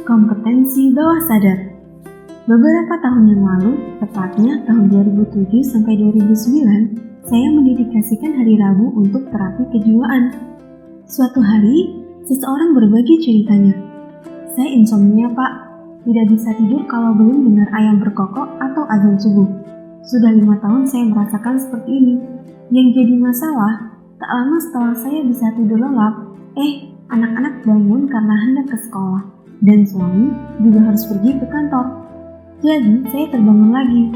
Kompetensi bawah sadar. Beberapa tahun yang lalu, tepatnya tahun 2007 sampai 2009, saya mendedikasikan hari Rabu untuk terapi kejiwaan. Suatu hari, seseorang berbagi ceritanya. Saya insomnia, Pak. Tidak bisa tidur kalau belum dengar ayam berkokok atau azan subuh. Sudah 5 tahun saya merasakan seperti ini. Yang jadi masalah, tak lama setelah saya bisa tidur lelap, anak-anak bangun karena hendak ke sekolah. Dan suami juga harus pergi ke kantor. Jadi, saya terbangun lagi.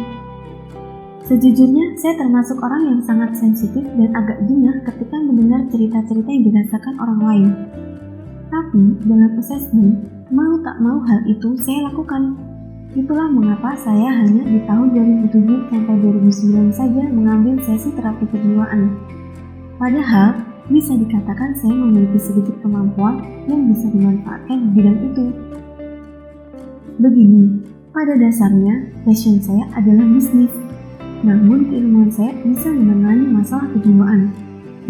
Sejujurnya, saya termasuk orang yang sangat sensitif dan agak jengah ketika mendengar cerita-cerita yang dirasakan orang lain. Tapi, dalam asesmen, mau tak mau hal itu saya lakukan. Itulah mengapa saya hanya di tahun 2007 sampai 2009 saja mengambil sesi terapi kejiwaan. Padahal, bisa dikatakan saya memiliki sedikit kemampuan yang bisa dimanfaatkan di bidang itu. Begini, pada dasarnya passion saya adalah bisnis. Namun keilmuan saya bisa menangani masalah kejiwaan.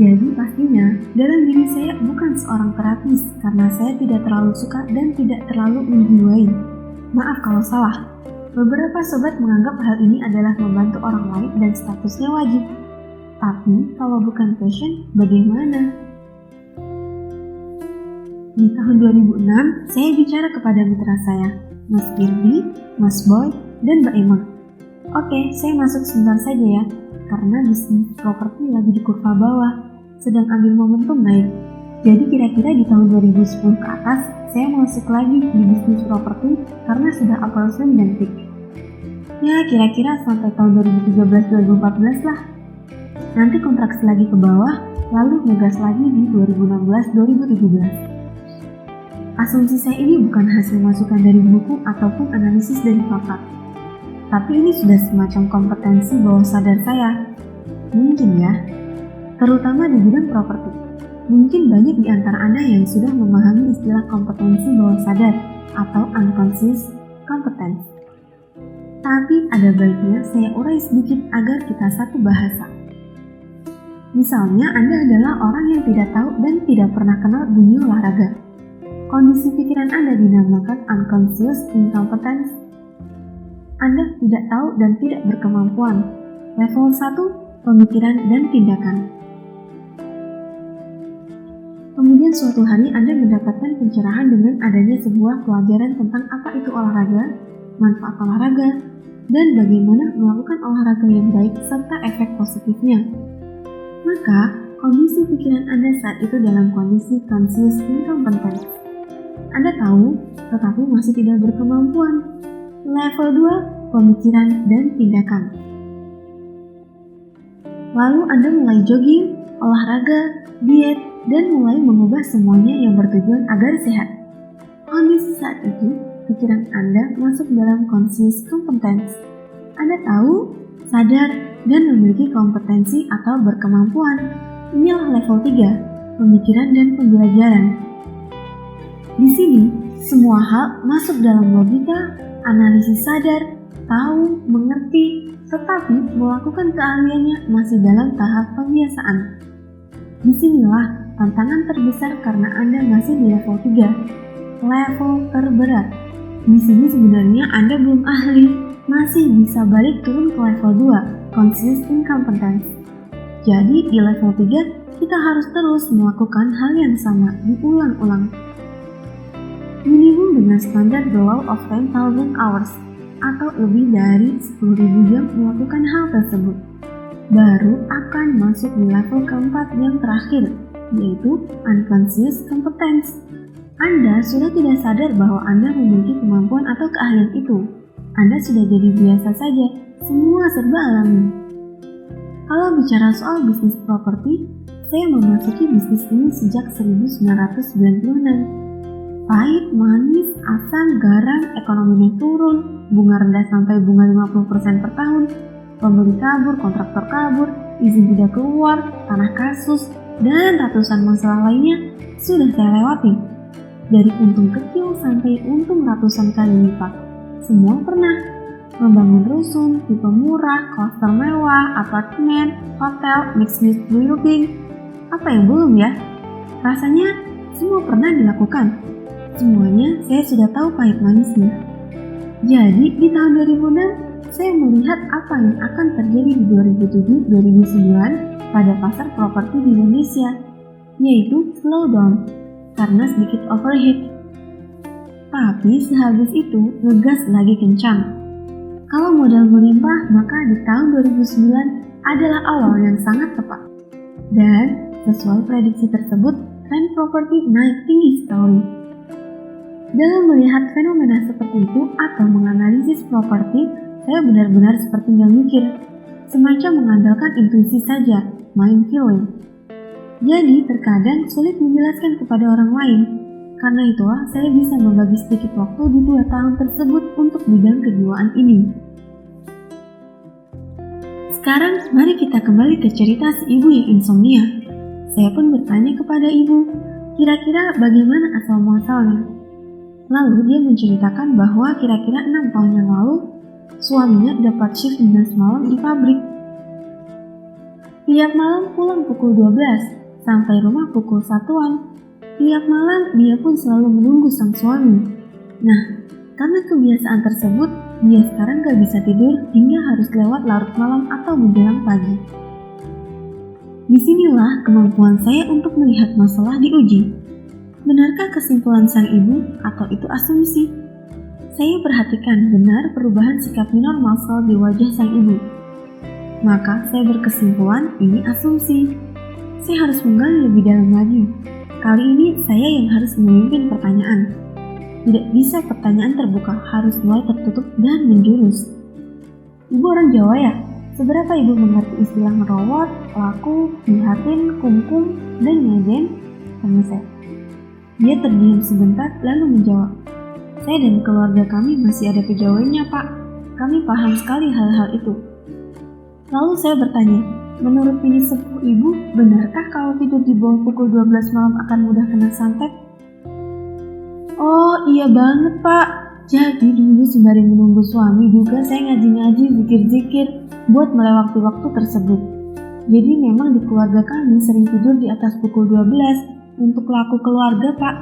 Jadi pastinya dalam diri saya bukan seorang terapis karena saya tidak terlalu suka dan tidak terlalu menjiwai. Maaf kalau salah. Beberapa sobat menganggap hal ini adalah membantu orang lain dan statusnya wajib. Tapi kalau bukan passion, bagaimana? Di tahun 2006, saya bicara kepada mitra saya, Mas Irdi, Mas Boy, dan Mbak Emma. Oke, saya masuk sebentar saja ya, karena bisnis properti lagi di kurva bawah, sedang ambil momentum naik. Jadi kira-kira di tahun 2010 ke atas, saya masuk lagi di bisnis properti karena sudah appraisal dan peak. Ya, kira-kira sampai tahun 2013-2014 lah. Nanti kontraksi lagi ke bawah, lalu ngegas lagi di 2016-2017. Asumsi saya ini bukan hasil masukan dari buku ataupun analisis dari pakar. Tapi ini sudah semacam kompetensi bawah sadar saya. Mungkin ya, terutama di bidang properti. Mungkin banyak di antara Anda yang sudah memahami istilah kompetensi bawah sadar atau unconscious competence. Tapi ada baiknya saya urai sedikit agar kita satu bahasa. Misalnya Anda adalah orang yang tidak tahu dan tidak pernah kenal dunia olahraga. Kondisi pikiran Anda dinamakan unconscious incompetence. Anda tidak tahu dan tidak berkemampuan. Level 1, pemikiran dan tindakan. Kemudian suatu hari Anda mendapatkan pencerahan dengan adanya sebuah pelajaran tentang apa itu olahraga, manfaat olahraga, dan bagaimana melakukan olahraga yang baik serta efek positifnya. Maka, kondisi pikiran Anda saat itu dalam kondisi conscious incompetence. Anda tahu, tetapi masih tidak berkemampuan. Level 2, pemikiran dan tindakan. Lalu Anda mulai jogging, olahraga, diet, dan mulai mengubah semuanya yang bertujuan agar sehat. Kondisi saat itu, pikiran Anda masuk dalam conscious competence. Anda tahu, sadar, dan memiliki kompetensi atau berkemampuan. Inilah level 3, pemikiran dan pembelajaran. Di sini, semua hal masuk dalam logika, analisis sadar, tahu, mengerti, tetapi melakukan keahliannya masih dalam tahap pembiasaan. Disinilah tantangan terbesar karena Anda masih di level 3, level terberat. Di sini sebenarnya Anda belum ahli, masih bisa balik turun ke level 2, conscious incompetence. Jadi di level 3, kita harus terus melakukan hal yang sama, diulang-ulang. Minimum dengan standar the law of 10,000 hours, atau lebih dari 10.000 jam melakukan hal tersebut. Baru akan masuk di level keempat yang terakhir, yaitu unconscious competence. Anda sudah tidak sadar bahwa Anda memiliki kemampuan atau keahlian itu. Anda sudah jadi biasa saja, semua serba alami. Kalau bicara soal bisnis properti, saya memasuki bisnis ini sejak 1996. Pahit, manis, asam, garam, ekonominya turun, bunga rendah sampai bunga 50% per tahun, pembeli kabur, kontraktor kabur, izin tidak keluar, tanah kasus, dan ratusan masalah lainnya sudah saya lewati. Dari untung kecil sampai untung ratusan kali lipat. Semua pernah. Membangun rusun, tipe murah, klaster mewah, apartemen, hotel, mixed-use building. Apa yang belum ya? Rasanya semua pernah dilakukan. Semuanya saya sudah tahu pahit manisnya. Jadi di tahun 2006, saya melihat apa yang akan terjadi di 2007-2009 pada pasar properti di Indonesia, yaitu slow down karena sedikit overheat. Tapi sehabis itu ngegas lagi kencang. Kalau modal melimpah, maka di tahun 2009 adalah awal yang sangat tepat. Dan sesuai prediksi tersebut, tren properti naik tinggi sekali. Dalam melihat fenomena seperti itu atau menganalisis properti, saya benar-benar seperti nggak mikir, semacam mengandalkan intuisi saja, main feeling. Jadi terkadang sulit menjelaskan kepada orang lain. Karena itulah saya bisa membagi sedikit waktu di 2 tahun tersebut untuk bidang kejiwaan ini. Sekarang mari kita kembali ke cerita si ibu yang insomnia. Saya pun bertanya kepada ibu, kira-kira bagaimana asal muasalnya. Lalu dia menceritakan bahwa kira-kira 6 tahun yang lalu, suaminya dapat shift dinas malam di pabrik. Tiap malam pulang pukul 12, sampai rumah pukul 1-an. Tiap malam dia pun selalu menunggu sang suami. Nah, karena kebiasaan tersebut, dia sekarang gak bisa tidur hingga harus lewat larut malam atau menjelang pagi. Disinilah kemampuan saya untuk melihat masalah diuji. Benarkah kesimpulan sang ibu atau itu asumsi? Saya perhatikan benar perubahan sikap normal di wajah sang ibu. Maka saya berkesimpulan ini asumsi. Saya harus menggali lebih dalam lagi. Kali ini saya yang harus memimpin pertanyaan. Tidak bisa pertanyaan terbuka, harus mulai tertutup dan menjurus. Ibu orang Jawa ya? Seberapa ibu mengerti istilah ngerowot, laku, prihatin, kumkum, dan nyajen? Tanya saya. Dia terdiam sebentar lalu menjawab. Saya dan keluarga kami masih ada kejawaannya, Pak. Kami paham sekali hal-hal itu. Lalu saya bertanya, menurut ini sepuh ibu, benarkah kalau tidur di bawah pukul 12 malam akan mudah kena santet? Oh iya banget Pak. Jadi dulu sembari menunggu suami juga saya ngaji-ngaji zikir-zikir buat melewati waktu tersebut. Jadi memang di keluarga kami sering tidur di atas pukul 12 untuk laku keluarga Pak.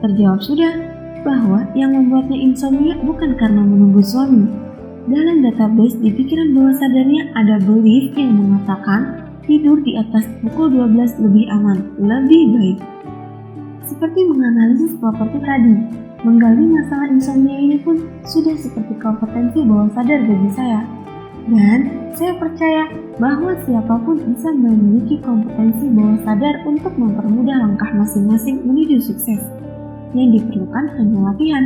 Terjawab sudah bahwa yang membuatnya insomnia bukan karena menunggu suami. Dalam database di pikiran bawah sadarnya ada belief yang mengatakan tidur di atas pukul 12 lebih aman, lebih baik. Seperti menganalisis properti tadi, menggali masalah insomnia ini pun sudah seperti kompetensi bawah sadar bagi saya. Dan saya percaya bahwa siapapun bisa memiliki kompetensi bawah sadar untuk mempermudah langkah masing-masing menuju sukses. Yang diperlukan hanya latihan.